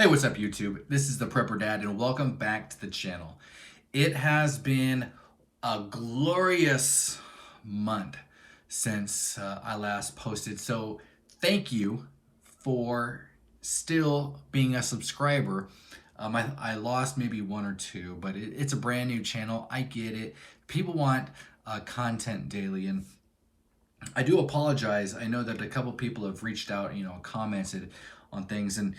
Hey, what's up, YouTube? This is the Prepper Dad, and welcome back to the channel. It has been a glorious month since I last posted, so thank you for still being a subscriber. I lost maybe one or two, but it's a brand new channel. I get it. People want content daily, and I do apologize. I know that a couple people have reached out, commented on things, and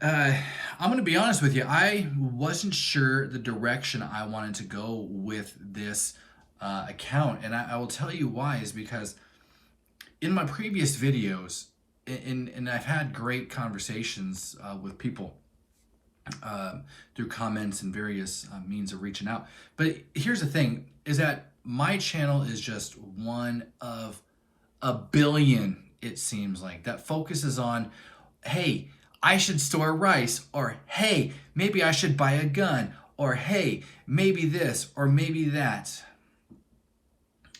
I'm going to be honest with you. I wasn't sure the direction I wanted to go with this account. And I will tell you why is because in my previous videos, and I've had great conversations with people through comments and various means of reaching out. But here's the thing is that my channel is just one of a billion, it seems like, that focuses on, hey, I should store rice, or hey, maybe I should buy a gun, or hey, maybe this, or maybe that.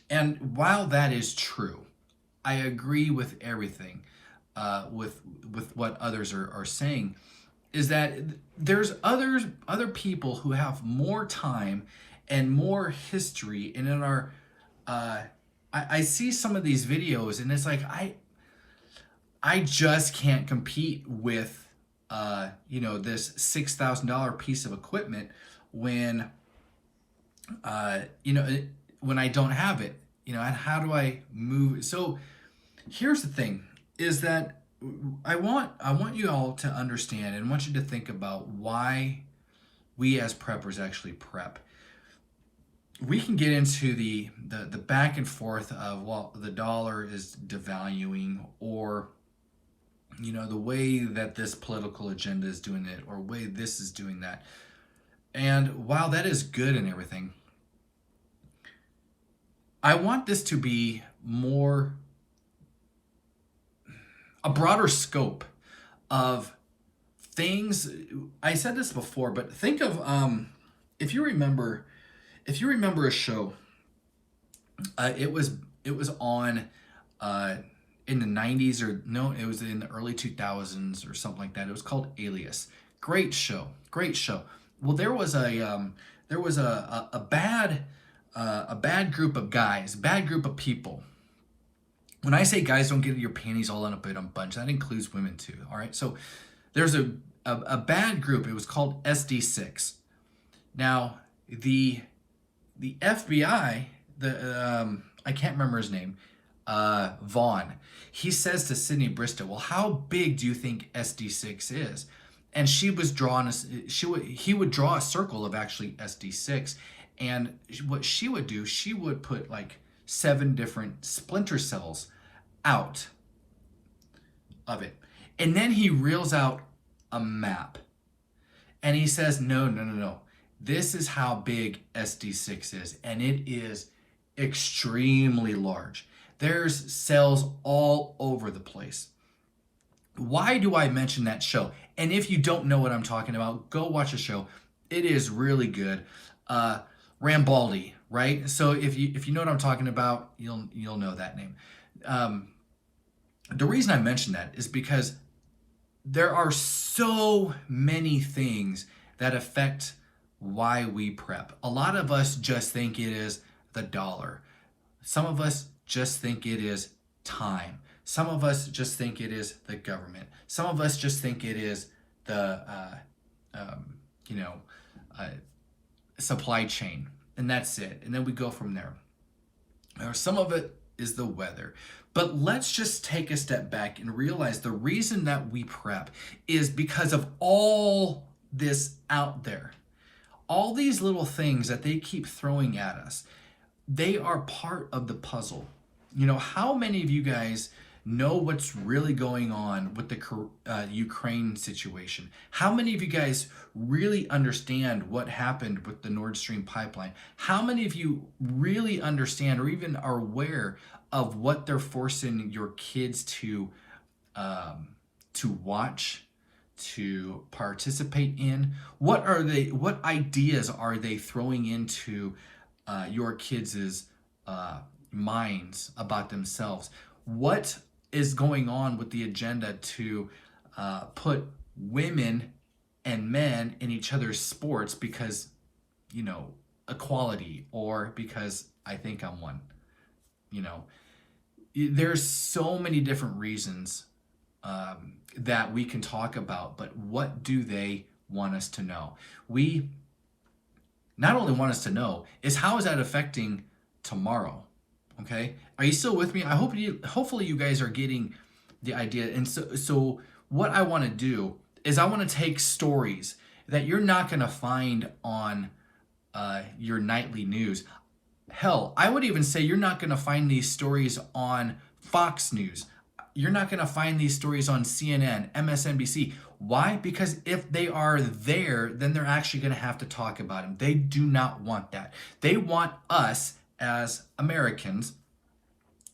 And while that is true, I agree with everything, with what others are saying, is that there's other people who have more time and more history, and in our, I see some of these videos, and it's like I just can't compete with, this $6,000 piece of equipment when, when I don't have it, and how do I move? So here's the thing is that I want you all to understand and want you to think about why we as preppers actually prep. We can get into the back and forth of, well, the dollar is devaluing, or the way that this political agenda is doing it, or way this is doing that. And while that is good and everything, I want this to be more a broader scope of things. I said this before, but think of if you remember a show, it was on in the 90s, or no, it was in the early 2000s or something like that. It was called Alias. Great show. Well, there was a bad group of guys, bad group of people. When I say guys, don't get your panties all in a bunch. That includes women too. All right. So there's a bad group. It was called SD6. Now the FBI, I can't remember his name. Vaughn, he says to Sydney Bristow, well, how big do you think SD6 is? And she was drawing he would draw a circle of actually SD6, and what she would do, she would put like 7 different splinter cells out of it, and then he reels out a map, and he says, no, this is how big SD6 is, and it is extremely large. There's cells all over the place. Why do I mention that show? And if you don't know what I'm talking about, go watch the show. It is really good. Rambaldi, right? So if you know what I'm talking about, you'll know that name. The reason I mention that is because there are so many things that affect why we prep. A lot of us just think it is the dollar. Some of us just think it is time. Some of us just think it is the government. Some of us just think it is the supply chain, and that's it. And then we go from there. Or some of it is the weather. But let's just take a step back and realize the reason that we prep is because of all this out there. All these little things that they keep throwing at us, they are part of the puzzle. How many of you guys know what's really going on with the Ukraine situation? How many of you guys really understand what happened with the Nord Stream pipeline? How many of you really understand or even are aware of what they're forcing your kids to watch, to participate in? What ideas are they throwing into your kids' minds about themselves? What is going on with the agenda to put women and men in each other's sports because, equality, or because I think I'm one. You know, there's so many different reasons that we can talk about, but what do they want us to know? We not only want us to know is how is that affecting tomorrow? Okay, are you still with me? Hopefully you guys are getting the idea. And so what I want to do is I want to take stories that you're not going to find on your nightly news. Hell, I would even say you're not going to find these stories on Fox News. You're not going to find these stories on CNN, MSNBC. Why? Because if they are there, then they're actually going to have to talk about them. They do not want that. They want us as Americans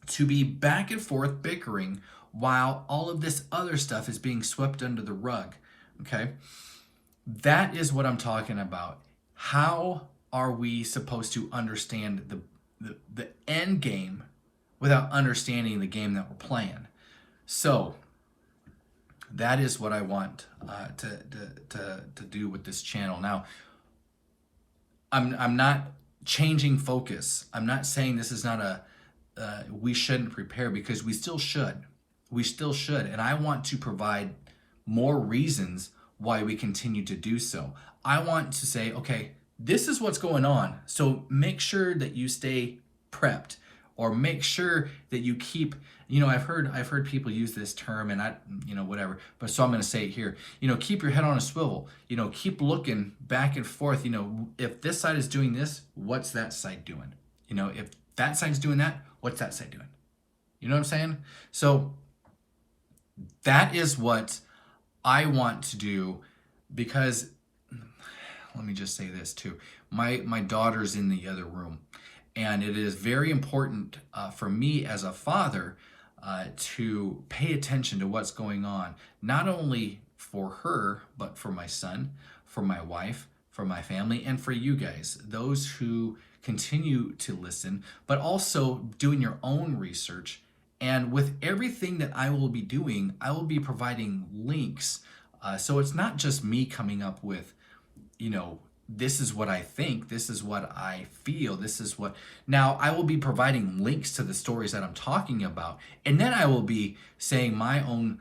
to be back and forth bickering while all of this other stuff is being swept under the rug. Okay? That is what I'm talking about. How are we supposed to understand the end game without understanding the game that we're playing? So that is what I want to do with this channel. Now, I'm not changing focus. I'm not saying this is not we shouldn't prepare, because we still should. We still should. And I want to provide more reasons why we continue to do so. I want to say, okay, this is what's going on. So make sure that you stay prepped, or make sure that you keep, I've heard people use this term, and whatever, but so I'm going to say it here, keep your head on a swivel, keep looking back and forth. If this side is doing this, what's that side doing? If that side's doing that, what's that side doing? You know what I'm saying? So that is what I want to do, because let me just say this too. My daughter's in the other room, and it is very important for me as a father to pay attention to what's going on, not only for her, but for my son, for my wife, for my family, and for you guys, those who continue to listen, but also doing your own research. And with everything that I will be doing, I will be providing links. So it's not just me coming up with, this is what I think, this is what I feel, this is what... Now, I will be providing links to the stories that I'm talking about, and then I will be saying my own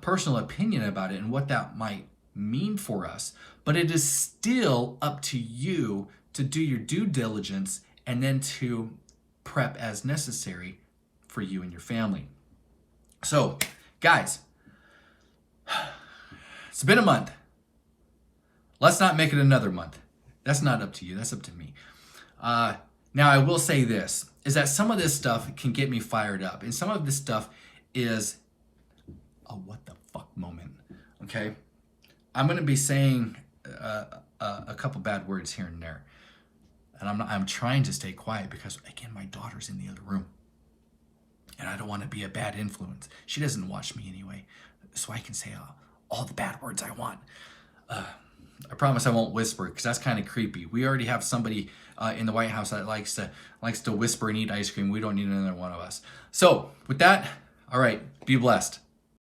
personal opinion about it and what that might mean for us. But it is still up to you to do your due diligence and then to prep as necessary for you and your family. So, guys, it's been a month. Let's not make it another month. That's not up to you. That's up to me. Now, I will say this, is that some of this stuff can get me fired up. And some of this stuff is a what the fuck moment, okay? I'm going to be saying a couple bad words here and there. And I'm trying to stay quiet because, again, my daughter's in the other room. And I don't want to be a bad influence. She doesn't watch me anyway, so I can say all the bad words I want. I promise I won't whisper, because that's kind of creepy. We already have somebody in the White House that likes to whisper and eat ice cream. We don't need another one of us. So with that, all right, be blessed.